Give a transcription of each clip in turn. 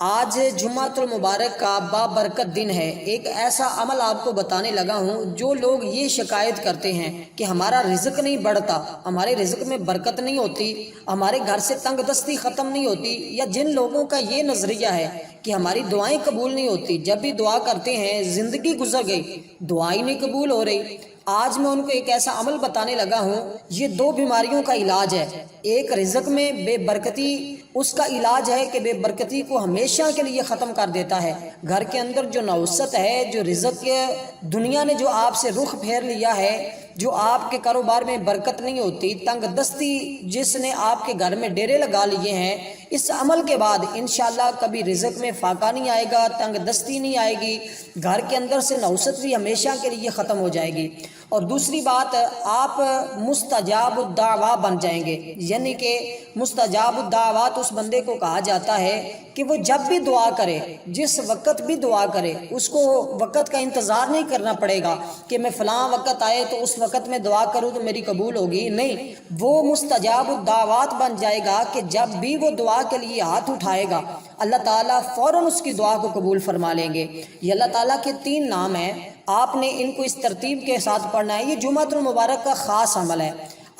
آج جمعۃ المبارک کا بابرکت دن ہے۔ ایک ایسا عمل آپ کو بتانے لگا ہوں جو لوگ یہ شکایت کرتے ہیں کہ ہمارا رزق نہیں بڑھتا، ہمارے رزق میں برکت نہیں ہوتی، ہمارے گھر سے تنگ دستی ختم نہیں ہوتی، یا جن لوگوں کا یہ نظریہ ہے کہ ہماری دعائیں قبول نہیں ہوتی، جب بھی دعا کرتے ہیں زندگی گزر گئی، دعائیں نہیں قبول ہو رہی۔ آج میں ان کو ایک ایسا عمل بتانے لگا ہوں، یہ دو بیماریوں کا علاج ہے۔ ایک رزق میں بے برکتی، اس کا علاج ہے کہ بے برکتی کو ہمیشہ کے لیے ختم کر دیتا ہے۔ گھر کے اندر جو نوست ہے، جو رزق کے دنیا نے جو آپ سے رخ پھیر لیا ہے، جو آپ کے کاروبار میں برکت نہیں ہوتی، تنگ دستی جس نے آپ کے گھر میں ڈیرے لگا لیے ہیں، اس عمل کے بعد انشاءاللہ کبھی رزق میں فاقہ نہیں آئے گا، تنگ دستی نہیں آئے گی، گھر کے اندر سے نوست بھی ہمیشہ کے لیے ختم ہو جائے گی۔ اور دوسری بات، آپ مستجاب الدعوات بن جائیں گے۔ یعنی کہ مستجاب الدعوات اس بندے کو کہا جاتا ہے کہ وہ جب بھی دعا کرے، جس وقت بھی دعا کرے، اس کو وقت کا انتظار نہیں کرنا پڑے گا کہ میں فلاں وقت آئے تو اس وقت میں دعا کروں تو میری قبول ہوگی، نہیں، وہ مستجاب الدعوات بن جائے گا کہ جب بھی وہ دعا کے لیے ہاتھ اٹھائے گا اللہ تعالیٰ فوراً اس کی دعا کو قبول فرما لیں گے۔ یہ اللہ تعالیٰ کے 3 نام ہیں، آپ نے ان کو اس ترتیب کے ساتھ پڑھنا ہے۔ یہ جمعۃ المبارک کا خاص عمل ہے،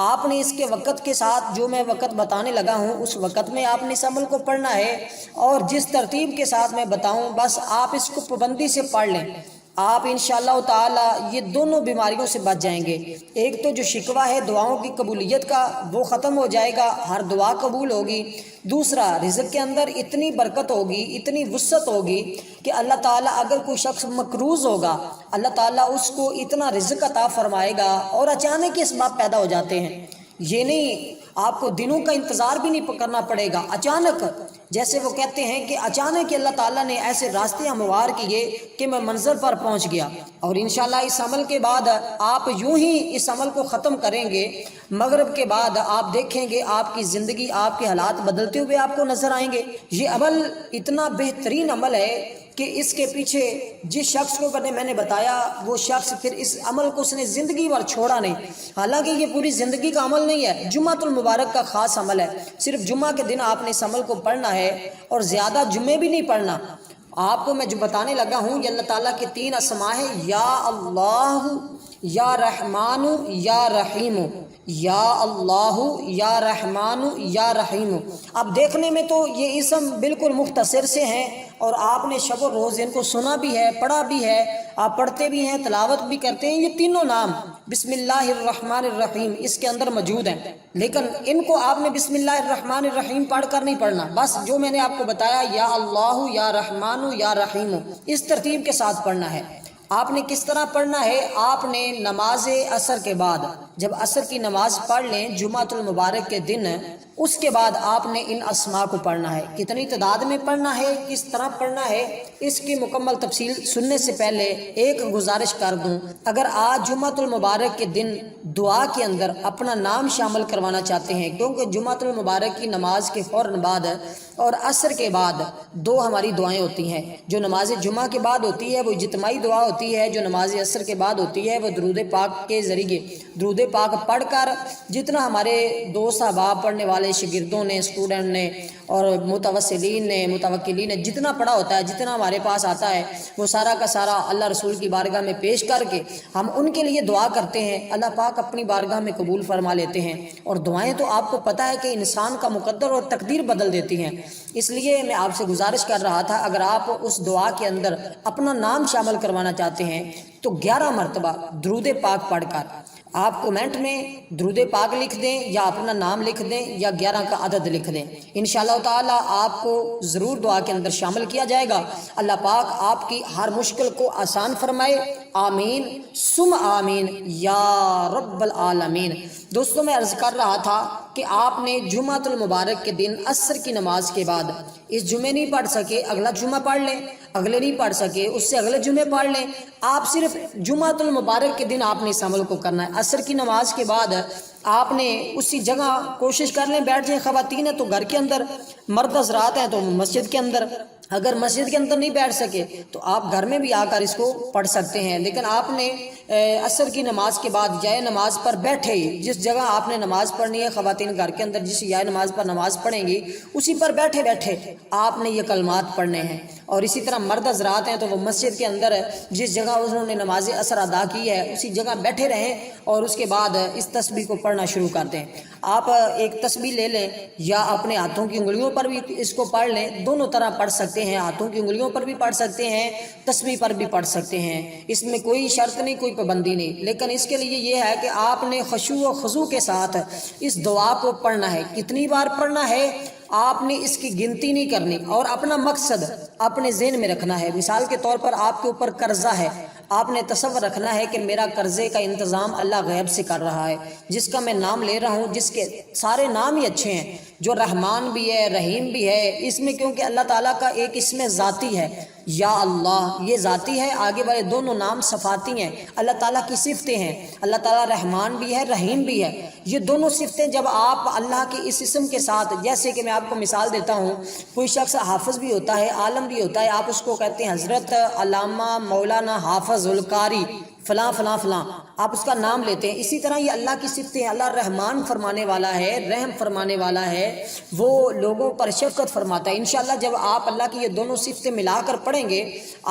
آپ نے اس کے وقت کے ساتھ، جو میں وقت بتانے لگا ہوں اس وقت میں آپ نے اس عمل کو پڑھنا ہے، اور جس ترتیب کے ساتھ میں بتاؤں بس آپ اس کو پابندی سے پڑھ لیں، آپ انشاءاللہ تعالی یہ دونوں بیماریوں سے بچ جائیں گے۔ ایک تو جو شکوہ ہے دعاؤں کی قبولیت کا، وہ ختم ہو جائے گا، ہر دعا قبول ہوگی۔ دوسرا، رزق کے اندر اتنی برکت ہوگی، اتنی وسعت ہوگی کہ اللہ تعالیٰ اگر کوئی شخص مقروض ہوگا، اللہ تعالیٰ اس کو اتنا رزق عطا فرمائے گا، اور اچانک اسباب پیدا ہو جاتے ہیں۔ یہ نہیں آپ کو دنوں کا انتظار بھی نہیں کرنا پڑے گا، اچانک، جیسے وہ کہتے ہیں کہ اچانک اللہ تعالیٰ نے ایسے راستے ہموار کیے کہ میں منزل پر پہنچ گیا۔ اور انشاءاللہ اس عمل کے بعد آپ یوں ہی اس عمل کو ختم کریں گے، مغرب کے بعد آپ دیکھیں گے آپ کی زندگی، آپ کے حالات بدلتے ہوئے آپ کو نظر آئیں گے۔ یہ عمل اتنا بہترین عمل ہے کہ اس کے پیچھے جس شخص کو میں نے بتایا، وہ شخص پھر اس عمل کو اس نے زندگی بھر چھوڑا نہیں۔ حالانکہ یہ پوری زندگی کا عمل نہیں ہے، جمعۃ المبارک کا خاص عمل ہے۔ صرف جمعہ کے دن آپ نے اس عمل کو پڑھنا ہے، اور زیادہ جمعے بھی نہیں پڑھنا۔ آپ کو میں جو بتانے لگا ہوں، یہ اللہ تعالیٰ کے 3 اسماء ہیں، یا اللہ، یا رحمان، یا رحیم، یا اللہ، یا رحمان، یا رحیم۔ اب دیکھنے میں تو یہ اسم بالکل مختصر سے ہیں، اور آپ نے شب و روز ان کو سنا بھی ہے، پڑھا بھی ہے، آپ پڑھتے بھی ہیں، تلاوت بھی کرتے ہیں۔ یہ تینوں نام بسم اللہ الرحمن الرحیم اس کے اندر موجود ہیں، لیکن ان کو آپ نے بسم اللہ الرحمن الرحیم پڑھ کر نہیں پڑھنا، بس جو میں نے آپ کو بتایا، یا اللہ، یا رحمان، یا رحیم، اس ترتیب کے ساتھ پڑھنا ہے۔ آپ نے کس طرح پڑھنا ہے؟ آپ نے نماز عصر کے بعد، جب عصر کی نماز پڑھ لیں جمعۃ المبارک کے دن، اس کے بعد آپ نے ان اسماء کو پڑھنا ہے۔ کتنی تعداد میں پڑھنا ہے، کس طرح پڑھنا ہے، اس کی مکمل تفصیل سننے سے پہلے ایک گزارش کر دوں، اگر آج جمعۃ المبارک کے دن دعا کے اندر اپنا نام شامل کروانا چاہتے ہیں، کیونکہ جمعۃ المبارک کی نماز کے فوراً بعد اور عصر کے بعد 2 ہماری دعائیں ہوتی ہیں۔ جو نماز جمعہ کے بعد ہوتی ہے وہ اجتماعی دعا ہوتی ہے، جو نماز عصر کے بعد ہوتی ہے وہ درود پاک کے ذریعے درود پاک پڑھ کر، جتنا ہمارے دوست احباب پڑھنے والے شاگردوں نے، اسٹوڈنٹ نے، اور متوسلین نے، متوکلین نے جتنا پڑھا ہوتا ہے، جتنا ہمارے پاس آتا ہے، وہ سارا کا سارا اللہ رسول کی بارگاہ میں پیش کر کے ہم ان کے لیے دعا کرتے ہیں، اللہ پاک اپنی بارگاہ میں قبول فرما لیتے ہیں۔ اور دعائیں تو آپ کو پتہ ہے کہ انسان کا مقدر اور تقدیر بدل دیتی ہیں، اس لیے میں آپ سے گزارش کر رہا تھا، اگر آپ اس دعا کے اندر اپنا نام شامل کروانا چاہتے ہیں تو 11 مرتبہ درود پاک پڑھ کر آپ کومنٹ میں درود پاک لکھ دیں، یا اپنا نام لکھ دیں، یا 11 کا عدد لکھ دیں، انشاءاللہ تعالی آپ کو ضرور دعا کے اندر شامل کیا جائے گا۔ اللہ پاک آپ کی ہر مشکل کو آسان فرمائے، آمین ثم آمین یا رب العالمین۔ دوستوں، میں عرض کر رہا تھا کہ آپ نے جمعۃ المبارک کے دن عصر کی نماز کے بعد، اس جمعے نہیں پڑھ سکے اگلا جمعہ پڑھ لیں، اگلے نہیں پڑھ سکے اس سے اگلے جمعے پڑھ لیں، آپ صرف جمعۃ المبارک کے دن آپ نے اس عمل کو کرنا ہے۔ عصر کی نماز کے بعد آپ نے اسی جگہ کوشش کر لیں بیٹھ جائیں، خواتین ہیں تو گھر کے اندر، مرد حضرات ہیں تو مسجد کے اندر، اگر مسجد کے اندر نہیں بیٹھ سکے تو آپ گھر میں بھی آ کر اس کو پڑھ سکتے ہیں، لیکن آپ نے عصر کی نماز کے بعد جائے نماز پر بیٹھے ہی، جس جگہ آپ نے نماز پڑھنی ہے، خواتین گھر کے اندر جس جائے نماز پر نماز پڑھیں گی اسی پر بیٹھے بیٹھے آپ نے یہ کلمات پڑھنے ہیں۔ اور اسی طرح مرد حضرات ہیں تو وہ مسجد کے اندر جس جگہ انہوں نے نماز عصر ادا کی ہے اسی جگہ بیٹھے رہیں اور اس کے بعد اس تسبیح کو پڑھنا شروع کر دیں۔ آپ ایک تسبیح لے لیں یا اپنے ہاتھوں کی انگلیوں پر بھی اس کو پڑھ لیں، دونوں طرح پڑھ سکتے ہیں، ہاتھوں کی انگلیوں پر بھی پڑھ سکتے ہیں، تسبیح پر بھی پڑھ سکتے ہیں، اس میں کوئی شرط نہیں، کوئی پابندی نہیں، لیکن اس کے لیے یہ ہے کہ آپ نے خشوع و خضوع کے ساتھ اس دعا کو پڑھنا ہے۔ کتنی بار پڑھنا ہے آپ نے اس کی گنتی نہیں کرنی، اور اپنا مقصد اپنے ذہن میں رکھنا ہے۔ مثال کے طور پر آپ کے اوپر قرضہ ہے، آپ نے تصور رکھنا ہے کہ میرا قرضے کا انتظام اللہ غیب سے کر رہا ہے، جس کا میں نام لے رہا ہوں، جس کے سارے نام ہی اچھے ہیں، جو رحمان بھی ہے رحیم بھی ہے، اس میں کیونکہ اللہ تعالیٰ کا ایک اسم ذاتی ہے یا اللہ، یہ ذاتی ہے، آگے والے دونوں نام صفاتی ہیں، اللہ تعالیٰ کی صفتیں ہیں، اللہ تعالیٰ رحمان بھی ہے رحیم بھی ہے، یہ دونوں صفتیں جب آپ اللہ کے اس اسم کے ساتھ، جیسے کہ میں آپ کو مثال دیتا ہوں، کوئی شخص حافظ بھی ہوتا ہے، عالم بھی ہوتا ہے، آپ اس کو کہتے ہیں حضرت علامہ مولانا حافظ القاری فلاں فلاں فلاں، آپ اس کا نام لیتے ہیں، اسی طرح یہ اللہ کی صفتیں ہیں، اللہ رحمان فرمانے والا ہے، رحم فرمانے والا ہے، وہ لوگوں پر شفقت فرماتا ہے۔ انشاءاللہ جب آپ اللہ کی یہ دونوں صفتیں ملا کر پڑھیں گے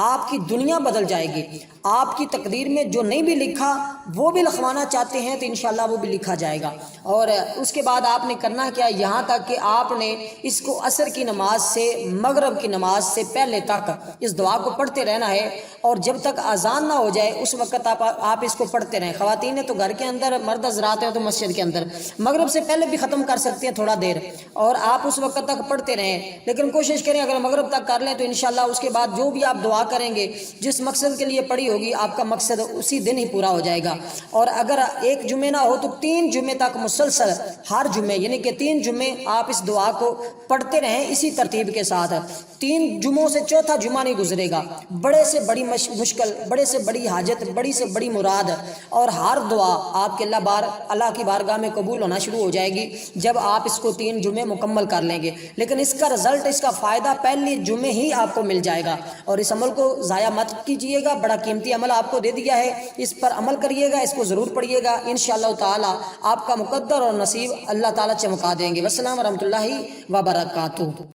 آپ کی دنیا بدل جائے گی، آپ کی تقدیر میں جو نہیں بھی لکھا وہ بھی لکھوانا چاہتے ہیں تو انشاءاللہ وہ بھی لکھا جائے گا۔ اور اس کے بعد آپ نے کرنا کیا، یہاں تک کہ آپ نے اس کو عصر کی نماز سے مغرب کی نماز سے پہلے تک اس دعا کو پڑھتے رہنا ہے، اور جب تک اذان نہ ہو جائے اس وقت آپ اس کو پڑھتے رہیں۔ خواتین ہیں تو گھر کے اندر، مرد حضرات ہیں تو مسجد کے اندر، مغرب سے پہلے بھی ختم کر سکتے ہیں تھوڑا دیر، اور آپ اس وقت تک پڑھتے رہیں، لیکن کوشش کریں اگر مغرب تک کر لیں تو انشاءاللہ اس کے بعد جو بھی آپ دعا کریں گے جس مقصد کے لیے پڑھی ہوگی آپ کا مقصد اسی دن ہی پورا ہو جائے گا۔ اور اگر ایک جمعے نہ ہو تو 3 جمعے تک مسلسل ہر جمعے، یعنی کہ 3 جمعے آپ اس دعا کو پڑھتے رہیں اسی ترتیب کے ساتھ، 3 جمعوں سے چوتھا جمعہ نہیں گزرے گا، بڑے سے بڑی مشکل، بڑے سے بڑی حاجت، بڑی سے بڑی مراد اور ہر دعا آپ کے اللہ کی بارگاہ میں قبول ہونا شروع ہو جائے گی جب آپ اس کو 3 جمعے مکمل کر لیں گے۔ لیکن اس کا رزلٹ، اس کا فائدہ پہلے جمعے ہی آپ کو مل جائے گا، اور اس عمل کو ضائع مت کیجیے گا، بڑا قیمتی عمل آپ کو دے دیا ہے، اس پر عمل کریے گا، اس کو ضرور پڑھیے گا، انشاءاللہ تعالی آپ کا مقدر اور نصیب اللہ تعالیٰ چمکا دیں گے۔ والسلام ورحمۃ اللہ وبرکاتہ۔